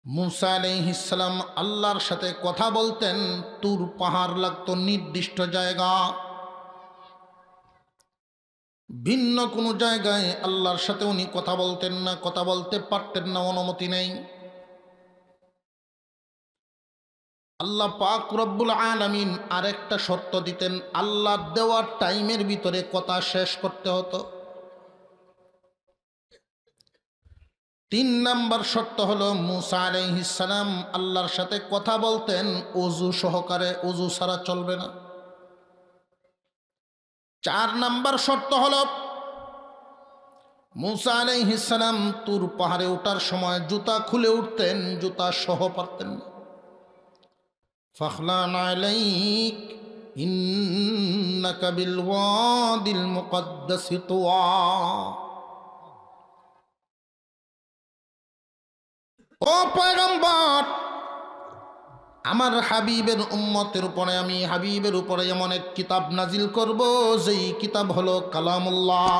মুসা আলাইহিস সালাম আল্লাহর সাথে কথা বলতেন। তুর পাহাড় লাগতো নির্দিষ্ট জায়গা, ভিন্ন কোনো জায়গায় আল্লাহর সাথে উনি কথা বলতেন না, কথা বলতে পারতেন না, অনুমতি নেই। আল্লাহ পাক রব্বুল আলামিন আরেকটা শর্ত দিতেন, আল্লাহ দেওয়ার টাইমের ভিতরে কথা শেষ করতে হতো। 3 নাম্বার শর্ত হলো মুসা আলাইহিস সালাম আল্লাহর সাথে কথা বলতেন ওযু সহকারে, ওযু ছাড়া চলবে না। 4 নাম্বার শর্ত হলো মুসা আলাইহিস সালাম তুর পাহাড়ে ওঠার সময় জুতা খুলে উঠতেন, জুতা সহ পারতেন না। ফাখলান আলাইক ইন্নাকা বিল ওয়াদিল মুকদ্দাসি তুয়া। ও পয়গম্বর, আমার হাবিবের উম্মতের উপরে, আমি হাবিবের উপরে এমন এক কিতাব নাজিল করব, যেই কিতাব হলো কালামুল্লাহ,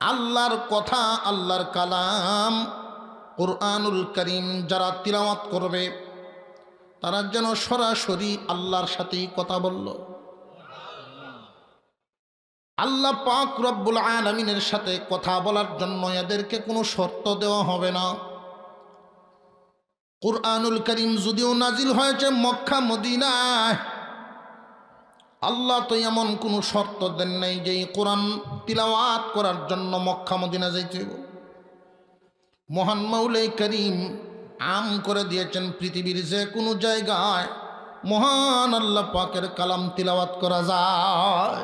আল্লাহর কথা, আল্লাহর কালাম, কুরআনুল কারীম। যারা তিলাওয়াত করবে তারা যেন সরাসরি আল্লাহর সাথেই কথা বলল। আল্লাহ পাক রব্বুল আলামিনের সাথে কথা বলার জন্য এদেরকে কোনো শর্ত দেওয়া হবে না। কুরআনুল কারীম যদিও নাজিল হয়েছে মক্কা মদিনায়, আল্লাহ তো এমন কোনো শর্ত দেন নাই যে এই কোরআন তিলাওয়াত করার জন্য মক্কা মদিনা যাইতে হবে। মহান মাওলাই করিম আম করে দিয়েছেন পৃথিবীর যে কোনো জায়গায় মহান আল্লাহ পাকের কালাম তিলাওয়াত করা যায়।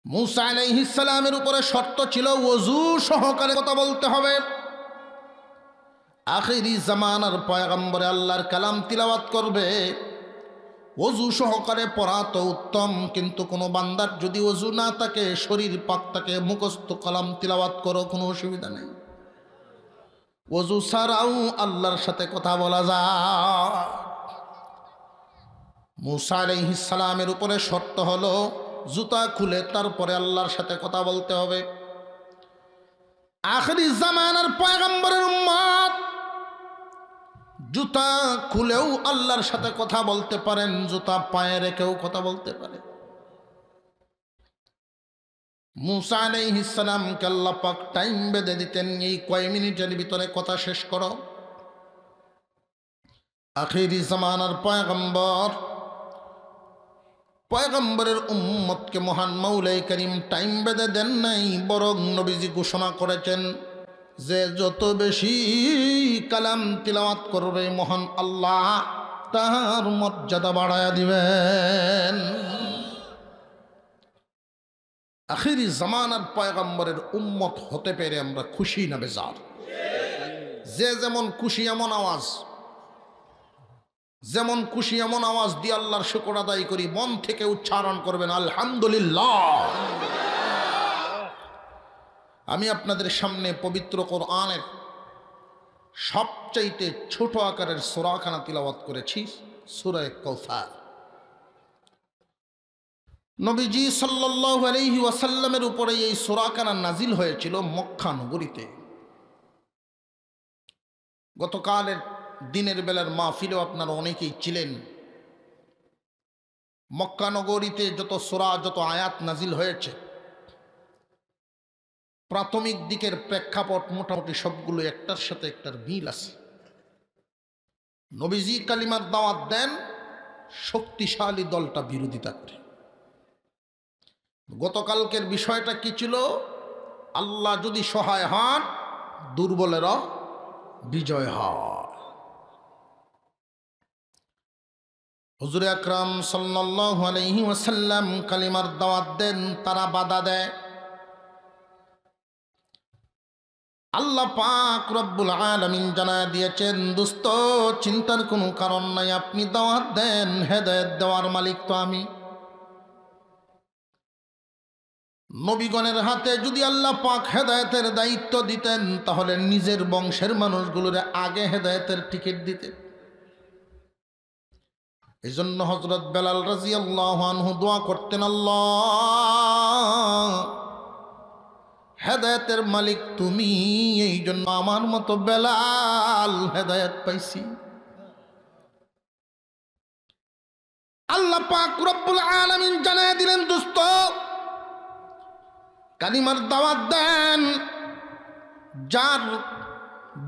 মুসা আলাইহিস সালামের উপরে শর্ত ছিল ওযু সহকারে কথা বলতে হবে। আখিরি জামানার পয়গম্বরে আল্লাহর কালাম তিলাওয়াত করবে, ওযু সহকারে পড়া তো উত্তম, কিন্তু কোনো বান্দার যদি ওযু না থাকে, শরীর পাক থাকে, মুখস্থ কালাম তিলাওয়াত করো, কোনো অসুবিধা নেই। ওযু ছাড়াও আল্লাহর সাথে কথা বলা যায়। মুসা আলাইহিস সালামের উপরে শর্ত হলো জুতা খুলে তারপরে আল্লাহর সাথে কথা বলতে হবে। আখিরি জামানার পয়গম্বরের উম্মত জুতা খুলেও আল্লাহর সাথে কথা বলতে পারেন, জুতা পায়ে রেখেও কথা বলতে পারে। মুসা আলাইহিস সালামকে আল্লাহ পাক টাইম বেঁধে দিতেন, এই কয় মিনিটের ভিতরে কথা শেষ করো। আখিরি জামানার পয়গম্বরের উম্মতকে মহান মাওলাই করিম টাইম বেঁধে দেন নাই, বরং নবীজি ঘোষণা করেছেন যে যত বেশি কালাম তিলাওয়াত করবে মহান আল্লাহ তার মর্যাদা বাড়ায়া দিবেন। আখিরি জামানার পয়গম্বরের উম্মত হতে পেরে আমরা খুশি না বেজার? যে যেমন খুশি এমন আওয়াজ, যেমন খুশি এমন আওয়াজ দিয়ে আল্লাহর শুকর আদায় করি, মন থেকে উচ্চারণ করবেন আলহামদুলিল্লাহ। আমি আপনাদের সামনে পবিত্র কোরআনের সবচাইতে ছোট আকারের সূরাখানা তিলাওয়াত করেছি, সূরা কাউসার। নবীজি সাল্লাল্লাহু আলাইহি ওয়াসাল্লামের উপরে এই সূরাখানা নাজিল হয়েছিল মক্কা নগরীতে। গতকালের দিনের বেলার মাহফিলেও আপনারা অনেকেই ছিলেন। মক্কা নগরীতে যত সূরা, যত আয়াত নাজিল হয়েছে, প্রাথমিক দিকের প্রেক্ষাপট মোটামুটি সবগুলো একটার সাথে একটার মিল আছে। নবীজি কালিমার দাওয়াত দেন, শক্তিশালী দলটা বিরোধিতা করে। গতকালকের বিষয়টা কি ছিল? আল্লাহ যদি সহায় হন, দুর্বলেরা বিজয় হয়। হুজুর আকরাম সাল্লাল্লাহু আলাইহি ওয়াসাল্লাম কালিমার দাওয়াত দেন, তারা বাধা দেয়। আল্লাহ পাক রব্বুল আলামিন জানায় দিয়েছেন, দোস্ত চিন্তার কোনো কারণ নাই, আপনি দাওয়াত দেন, হেদায়েত দেওয়ার মালিক তো আমি। নবীগণের হাতে যদি আল্লাহ পাক হেদায়েতের দায়িত্ব দিতেন, তাহলে নিজের বংশের মানুষগুলোর আগে হেদায়েতের টিকিট দিতেন। এই জন্য হযরত বেলাল রাদিয়াল্লাহু আনহু দোয়া করতেন, আল্লাহ হেদায়েতের মালিক তুমি, এই জন্য আমার মতো বেলাল হেদায়েত পাইছি। আল্লাহ পাক রব্বুল আলামিন জানায় দিলেন, দোস্ত কালিমার দাওয়াত দেন, যার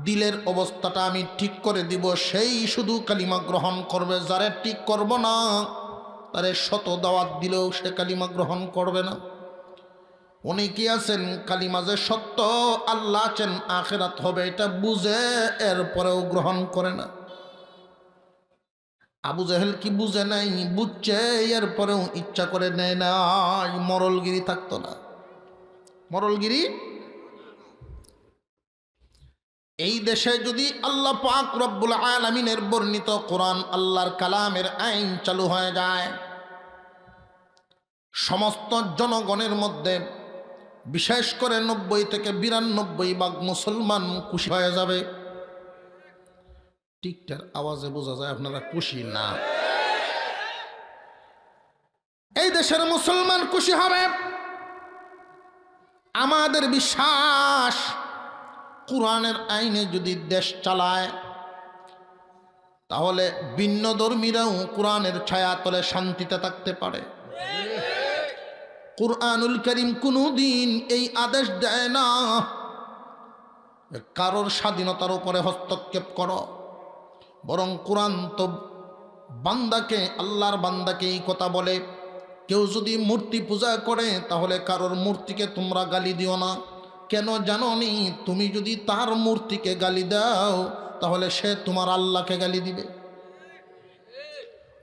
দিলের অবস্থাটা আমি ঠিক করে দিব সেই শুধু কালিমা গ্রহণ করবে, যারে ঠিক করব না তারে শত দাওয়াত দিলেও সে কালিমা গ্রহণ করবে না। অনেকে আছেন কালিমা যে সত্য, আল্লাহ আছেন, আখিরাত হবে, এটা বুঝে এরপরেও গ্রহণ করে না। আবু জাহেল কি বুঝে নাই? বুঝছে, এরপরেও ইচ্ছা করে নেয় নাই। মরলগিরি থাকতো না, মরলগিরি। এই দেশে যদি আল্লাহ পাক রব্বুল আলামিনের বর্ণিত কোরআন, আল্লাহর কালামের আইন চালু হয়ে যায়, সমস্ত জনগণের মধ্যে বিশেষ করে 90 থেকে 92% মুসলমান খুশি হয়ে যাবে। টিকটার আওয়াজে বোঝা যায় আপনারা খুশি না। এই দেশের মুসলমান খুশি হবে। আমাদের বিশ্বাস, কোরআনের আইনে যদি দেশ চালায় তাহলে ভিন্ন ধর্মীরাও কোরআনের ছায়াতলে শান্তিতে থাকতে পারে। কুরআনুল কারীম কোনদিন এই আদেশ দেয় না কারোর স্বাধীনতার উপরে হস্তক্ষেপ করো, বরং কোরআন তো বান্দাকে, আল্লাহর বান্দাকে এই কথা বলে, কেউ যদি মূর্তি পূজা করে তাহলে কারোর মূর্তিকে তোমরা গালি দিও না। কেন জানো নি? তুমি যদি তার মূর্তিকে গালি দাও তাহলে সে তোমার আল্লাহকে গালি দিবে।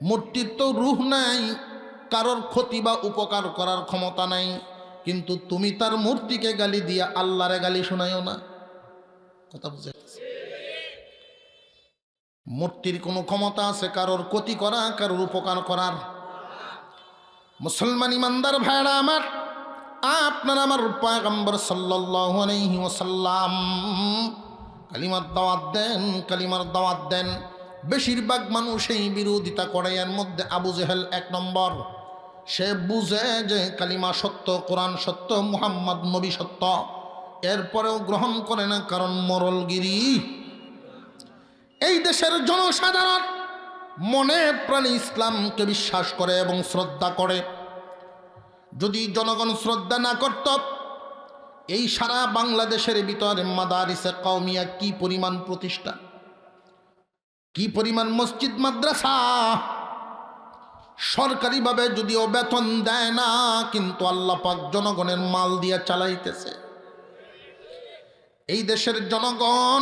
মূর্তির তো রূহ নাই, কারোর ক্ষতি বা উপকার করার ক্ষমতা নাই, কিন্তু তুমি তার মূর্তিকে গালি দিয়া আল্লাহরে গালি শোনায়ও না। কথা বুঝে? মূর্তির কোনো ক্ষমতা আছে কারোর ক্ষতি করা, কারোর উপকার করার? মুসলমান ইমানদার ভাইরা আমার, আপনার আমার পয়গম্বর সাল্লাল্লাহু আলাইহি ওয়াসাল্লাম কালিমার দাওয়াত দেন, কালিমার দাওয়াত দেন। বেশিরভাগ মানুষ এই বিরোধিতা করে। এর মধ্যে আবু জেহেল 1 নম্বর। সে বুঝে যে কালিমা সত্য, কোরআন সত্য, মুহাম্মদ নবী সত্য, এরপরেও গ্রহণ করে না, কারণ মরলগিরি। এই দেশের জনসাধারণ মনে প্রাণে ইসলামকে বিশ্বাস করে এবং শ্রদ্ধা করে। যদি জনগণ শ্রদ্ধা না করত, এই সারা বাংলাদেশের ভিতরে মাদারিসে কওমিয়া কি পরিমাণ প্রতিষ্ঠা, কি পরিমাণ মসজিদ মাদ্রাসা, সরকারিভাবে যদিও বেতন দেয় না, কিন্তু আল্লাহ পাক জনগণের মাল দিয়ে চালাইতেছে। এই দেশের জনগণ,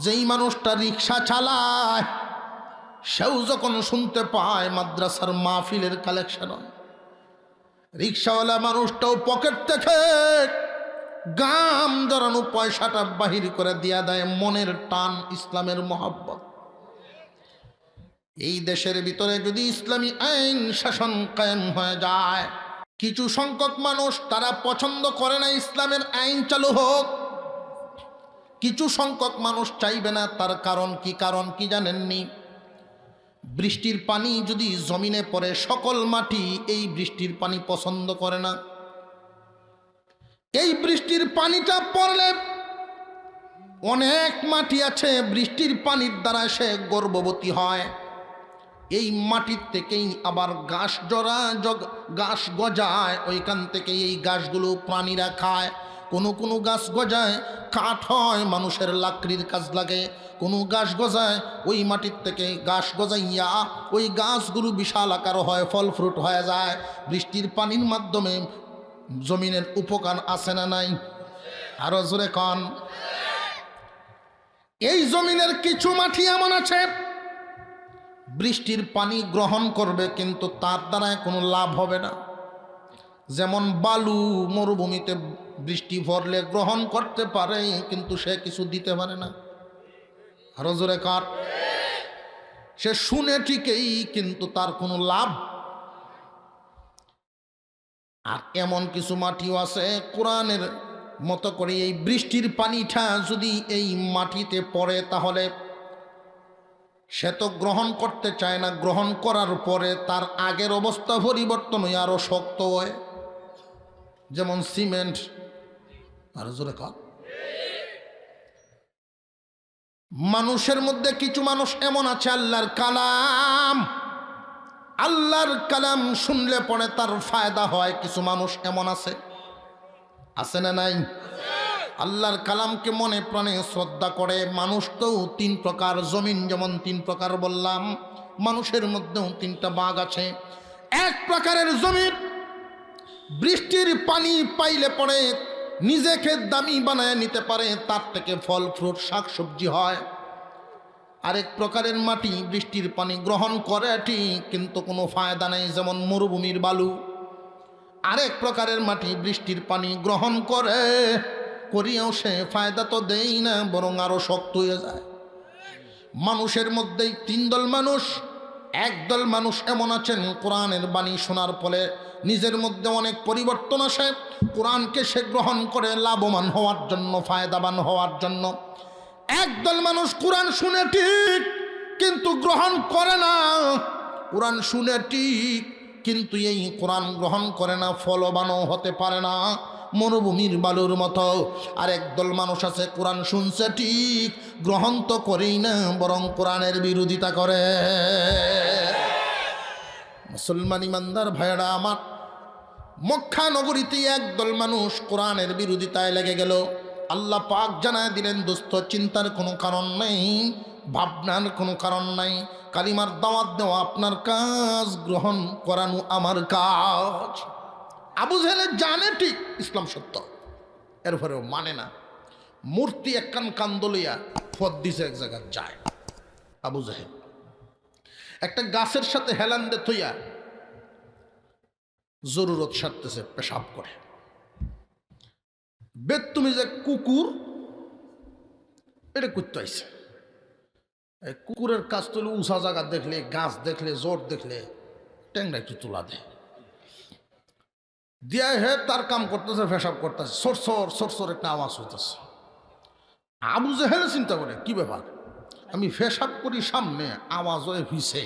যেই মানুষটা রিক্সা চালায়, সেও যখন শুনতে পায় মাদ্রাসার মাহফিলের কালেকশন হয়, রিক্সাওয়ালা মানুষটাও পকেট থেকে গাম জড়ানো পয়সাটা বাহির করে দিয়া দেয়। মনের টান, ইসলামের মহব্বত। এই দেশের ভিতরে যদি ইসলামী আইন শাসন কায়েম হয়ে যায়, কিছু সংখ্যক মানুষ তারা পছন্দ করে না ইসলামের আইন চালু হোক, কিছু সংখ্যক মানুষ চাইবে না। তার কারণ কি? কারণ কি জানেননি? বৃষ্টির পানি যদি জমিনে পড়ে, সকল মাটি এই বৃষ্টির পানি পছন্দ করে না। এই বৃষ্টির পানিটা পড়লে অনেক মাটি আছে, বৃষ্টির পানির দ্বারা সে গর্ভবতী হয়। এই মাটির থেকেই আবার গাছ গজায়, ওইখান থেকে এই গাছগুলো প্রাণীরা খায়। কোনো গাছ গজায়, কাঠ হয়, মানুষের লাকড়ির কাজ লাগে। কোনো গাছ গজায়, ওই মাটির থেকে গাছ গজাইয়া ওই গাছগুলো বিশাল আকার হয়, ফল ফ্রুট হয়ে যায়। বৃষ্টির পানির মাধ্যমে জমিনের উপকার আছে না নাই? আরো জোরে কন। এই জমিনের কিছু মাটি এমন আছে, বৃষ্টির পানি গ্রহণ করবে কিন্তু তার দ্বারা কোনো লাভ হবে না। যেমন বালু, মরুভূমিতে বৃষ্টি পড়লে গ্রহণ করতে পারে কিন্তু সে কিছু দিতে পারে না। আরো জোরে কার। সে শুনে ঠিকই কিন্তু তার কোনো লাভ। আর এমন কিছু মাটিও আছে, কোরআনের মতো করে এই বৃষ্টির পানিটা যদি এই মাটিতে পড়ে তাহলে সে তো গ্রহণ করতে চায় না, গ্রহণ করার পরে তার আগের অবস্থা পরিবর্তন হয়ে আরো শক্ত হয়। যেমন সিমেন্ট, আর জোরে কর। মানুষের মধ্যে কিছু মানুষ এমন আছে আল্লাহর কালাম শুনলে পরে তার ফায়দা হয়। কিছু মানুষ এমন আছে না নাই? আল্লাহর কালামকে মনে প্রাণে শ্রদ্ধা করে। মানুষ তো তিন প্রকার, জমিন যেমন তিন প্রকার বললাম, মানুষের মধ্যেও তিনটা ভাগ আছে। এক প্রকারের জমিন বৃষ্টির পানি পাইলে পরে নিজেকে দামি বানায় নিতে পারে, তার থেকে ফল ফ্রুট শাক সবজি হয়। আরেক প্রকারের মাটি বৃষ্টির পানি গ্রহণ করে ঠিক, কিন্তু কোনো ফায়দা নেই, যেমন মরুভূমির বালু। আরেক প্রকারের মাটি বৃষ্টির পানি গ্রহণ করিয়াও সে ফায়দা তো দেই না, বরং আরো শক্ত হয়ে যায়। মানুষের মধ্যেই তিন দল মানুষ। একদল মানুষ এমন আছেন, কোরআনের বাণী শোনার ফলে নিজের মধ্যে অনেক পরিবর্তন আসে। কোরআনকে সে গ্রহণ করে লাভবান হওয়ার জন্য, ফায়দাবান হওয়ার জন্য। একদল মানুষ কোরআন শুনে ঠিক, কিন্তু গ্রহণ করে না। কোরআন শুনে ঠিক, কিন্তু এই কোরআন গ্রহণ করে না, ফলবানও হতে পারে না, মরুভূমির বালুর মতো। আর একদল মানুষ আছে, কোরআন শুনছে ঠিক, গ্রহণ তো করেই না, বরং কোরআনের বিরোধিতা করে। মুসলমান ইমানদার ভাইয়েরা আমার, মক্কা নগরীতে একদল মানুষ কোরআনের বিরোধিতায় লেগে গেল। আল্লাহ পাক জানায় দিলেন, দোস্ত চিন্তার কোনো কারণ নেই, ভাবনার কোনো কারণ নাই। কালিমার দাওয়াত দেওয়া আপনার কাজ, গ্রহণ করানো আমার কাজ। আবু জেহেল জানে ঠিক ইসলাম সত্য, এরপরেও মানে না। মূর্তি একখান কান্দলিয়া ফদ দিছে, এক জায়গায় যায়। আবু জেহেল একটা গাছের সাথে হেলান দে থইয়া জরুরত সারতেছে, পেশাব করে। বেদ তুমি যে কুকুর, এটা করতে আইছে। কুকুরের কাজ তো উঁচা জায়গা দেখলে, গাছ দেখলে, জোর দেখলে ট্যাংরা একটু তোলা দেয়, দিয়া হে তার কাম করতেছে, পেশাব করতেছে, সরসর একটা আওয়াজ হইতেছে। আবু জেহেল চিন্তা করে, কি ব্যাপার, আমি পেশাব করি সামনে, আওয়াজ হয়ে ভিসে,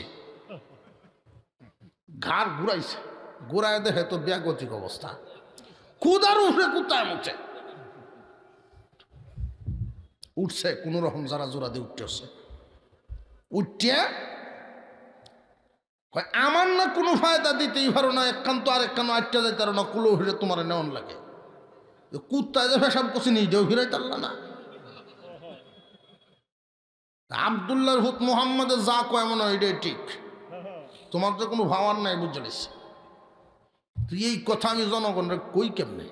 ঘাড় ঘুরাইছে, ঘুরায় দেখে তো ব্যাগতিক অবস্থা, কুদার উঠে কুতায় মুছে উঠছে, কোন রকম যারা জোড়া দিয়ে উঠতেছে। উঠে আমার না কোনো ফায়দা দিতেই পারো না, একখান তো আরেকখান আটটা যাইতে পারো না, কুলো হিরে তোমার নেওয়ান লাগে। কুত্তায় যে পেশাব করছি নিজেও ফিরাই তারলা না। আবদুল্লাহর হুত মোহাম্মদের যা কয় মনে হয় এটাই ঠিক, তোমার তো কোনো ভাবার নাই, বুঝলিস? তুই এই কথা আমি জনগণরে কই কেমনে?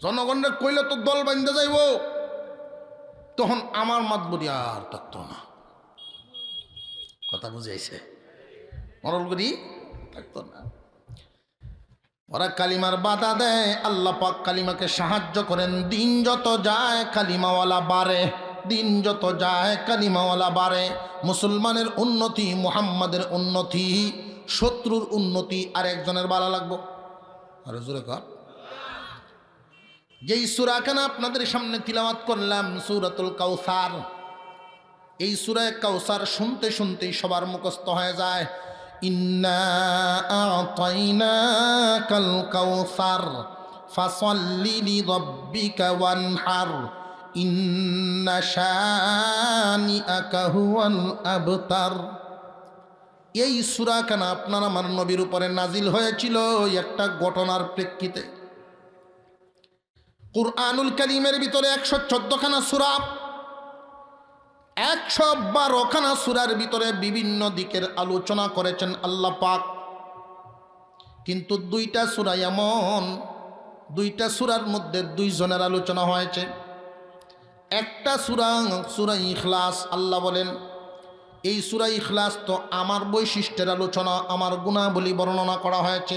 জনগণরে কইলে তো দল বান্ধে যাইব, তখন আমার মাতবরি আর থাকতো না। কথা বুঝাইছে? মরল করি থাকতো না। ওরা কালিমার বাধা দেয়, আল্লাহ পাক কালিমাকে সাহায্য করেন। দিন যত যায় কালিমাওয়ালা বাড়ে, দিন যত যায় কালিমাওয়ালা বাড়ে। মুসলমানের উন্নতি, মুহাম্মাদের উন্নতি, শত্রুর উন্নতি। আর একজনের ভালো লাগবো, আরে জোরে কর। যেই সূরা কেন আপনাদের সামনে তিলাওয়াত করলাম, সূরাতুল কাউসার। এই সূরা কাউসার শুনতে শুনতেই সবার মুখস্থ হয়ে যায়। ইন্না আ'তাইনাকাল কাউসার ফাসাল্লি লিরাব্বিকা ওয়ানহার ইন্না শানিআকা হুয়াল আবতার। এই সূরা কেন আপনার আমার নবীর উপরে নাজিল হয়েছিল একটা ঘটনার প্রেক্ষিতে। কুরআনুল কারীমের ভিতরে 114 খানা সূরা, 112 খানা সূরার ভিতরে বিভিন্ন দিকের আলোচনা করেছেন আল্লাহ পাক। কিন্তু দুইটা সূরা এমন, দুইটা সূরার মধ্যে দুইজনের আলোচনা হয়েছে। একটা সূরা, সূরা ইখলাস। আল্লাহ বলেন, এই সূরা ইখলাস তো আমার বৈশিষ্ট্যের আলোচনা, আমার গুণাবলী বর্ণনা করা হয়েছে।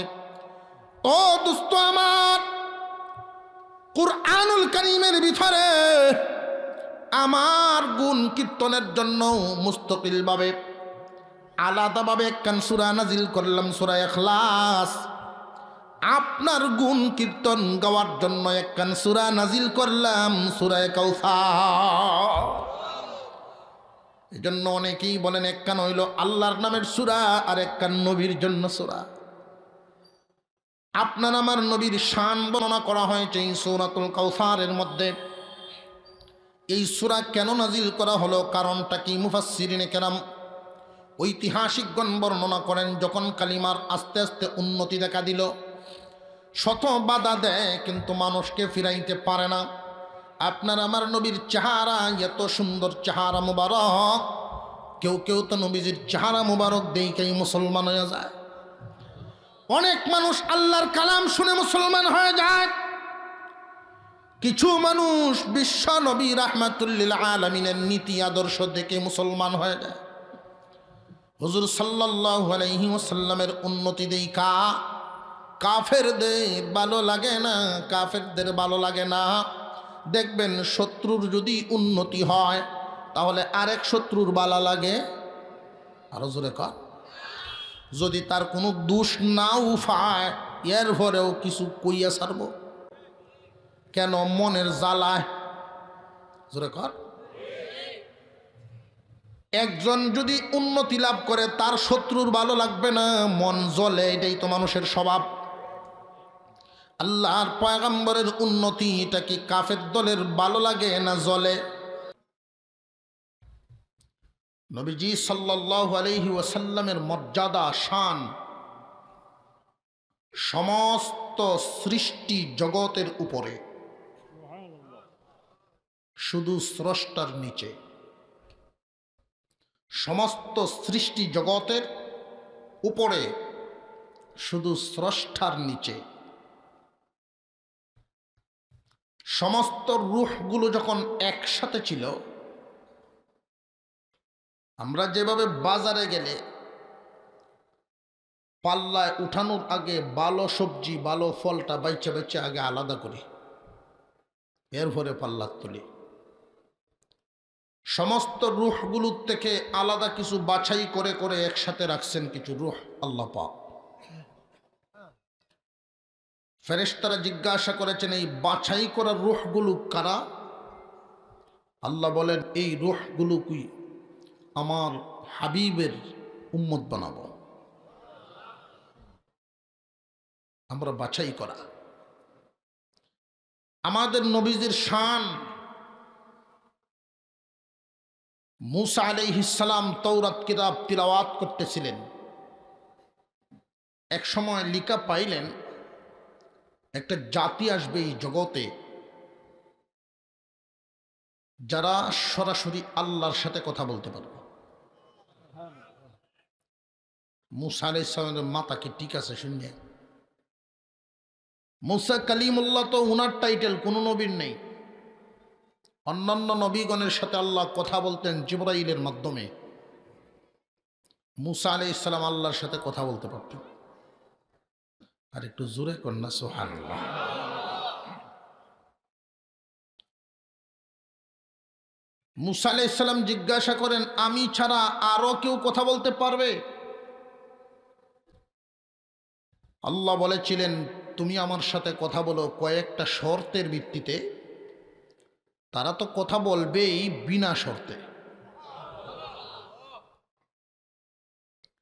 ও দোস্ত আমার, কুরআনুল কারীমের ভিতরে আমার গুণ কীর্তনের জন্য মুস্তাকিলভাবে আলাদাভাবে একখান সূরা নাজিল করলাম, সূরা ইখলাস। আপনার গুণ কীর্তন গাওয়ার জন্য একখান সূরা নাজিল করলাম, সূরা কাউসার। এজন্য অনেকেই বলেন একখান হইল আল্লাহর নামের সূরা, আর একখান নবীর জন্য সূরা। আপনার আমার নবীর শান বর্ণনা করা হয়েছে এই সূরাতুল কাউসারের মধ্যে। এই সূরা কেন নাজিল করা হলো, কারণটা কি? মুফাসসিরিনে কেরাম ঐতিহাসিকগণ বর্ণনা করেন, যখন কালিমার আস্তে আস্তে উন্নতি দেখা দিল, শত বাধা দেয় কিন্তু মানুষকে ফিরাইতে পারে না। আপনার আমার নবীর চেহারা এত সুন্দর চেহারা মুবারক, কেউ কেউ তো নবীজির চেহারা মুবারক দেখেই মুসলমান হয়ে যায়। অনেক মানুষ আল্লাহর কালাম শুনে মুসলমান হয়ে যায়। কিছু মানুষ বিশ্ব নবী রাহমাতুল্লিল আলামিনের নীতি আদর্শ দেখে মুসলমান হয়ে যায়। হুজুর সাল্লাল্লাহু আলাইহি ওয়াসাল্লামের উন্নতি দেখা কাফেরদের ভালো লাগে না, কাফেরদের ভালো লাগে না। দেখবেন শত্রুর যদি উন্নতি হয় তাহলে আরেক শত্রুর ভালো লাগে। আরো জোরে কর। যদি তার কোনো দোষ না উফায় এর পরেও কিছু কইয়া ছাড়ব, কেন? মনের জ্বালায়। জোরে কর। একজন যদি উন্নতি লাভ করে তার শত্রুর ভালো লাগবে না, মন জ্বলে। এটাই তো মানুষের স্বভাব। আল্লাহর পয়গম্বরের উন্নতি এটা কি কাফের দলের ভালো লাগে না জ্বলে? নবীজি সাল্লাল্লাহু আলাইহি ওয়াসাল্লামের মর্যাদা, শান সমস্ত সৃষ্টি জগতের উপরে, শুধু স্রষ্টার নিচে। সমস্ত সৃষ্টি জগতের উপরে, শুধু স্রষ্টার নিচে। সমস্ত রূহগুলো যখন একসাথে ছিল, আমরা যেভাবে বাজারে গেলে পাল্লায় উঠানোর আগে ভালো সবজি ভালো ফলটা বাইচে বাইচে আগে আলাদা করি, এরপরে পাল্লা তুলি। সমস্ত রূহগুলোর থেকে আলাদা কিছু বাছাই করে করে একসাথে রাখছেন কিছু রূহ আল্লাহ পাক। ফেরেশতারা জিজ্ঞাসা করেছেন, এই বাছাই করা রূহগুলো কারা? আল্লাহ বলেন, এই রূহগুলো কি আমার হাবিবের উম্মত বানাবো। আমরা বাছাই করা। আমাদের নবীজির শান, মুসা আলাইহিস সালাম তাওরাত কিতাব তিলাওয়াত করতেছিলেন। এক সময় লিখা পাইলেন একটা জাতি আসবে এই জগতে যারা সরাসরি আল্লাহর সাথে কথা বলতে পারবে। মুসা আলাইহিস সালামের মাথা কি ঠিক আছে শুনে? মুসা কালিমুল্লাহ তো উনার টাইটেল, কোনো নবীর নেই। অন্যান্য নবীগণের সাথে আল্লাহ কথা বলতেন জিবরাইলের মাধ্যমে। মুসা আলাইহিস সালাম আল্লাহর সাথে কথা বলতে পারতেন। আর একটু জোরে কন্যা সুবহানাল্লাহ। মুসা আলাইহিস সালাম জিজ্ঞাসা করেন, আমি ছাড়া আরো কেউ কথা বলতে পারবে? আল্লাহ বলেছিলেন, তুমি আমার সাথে কথা বলো কয়েকটা শর্তের ভিত্তিতে। তারা তো কথা বলবেই বিনা শর্তে।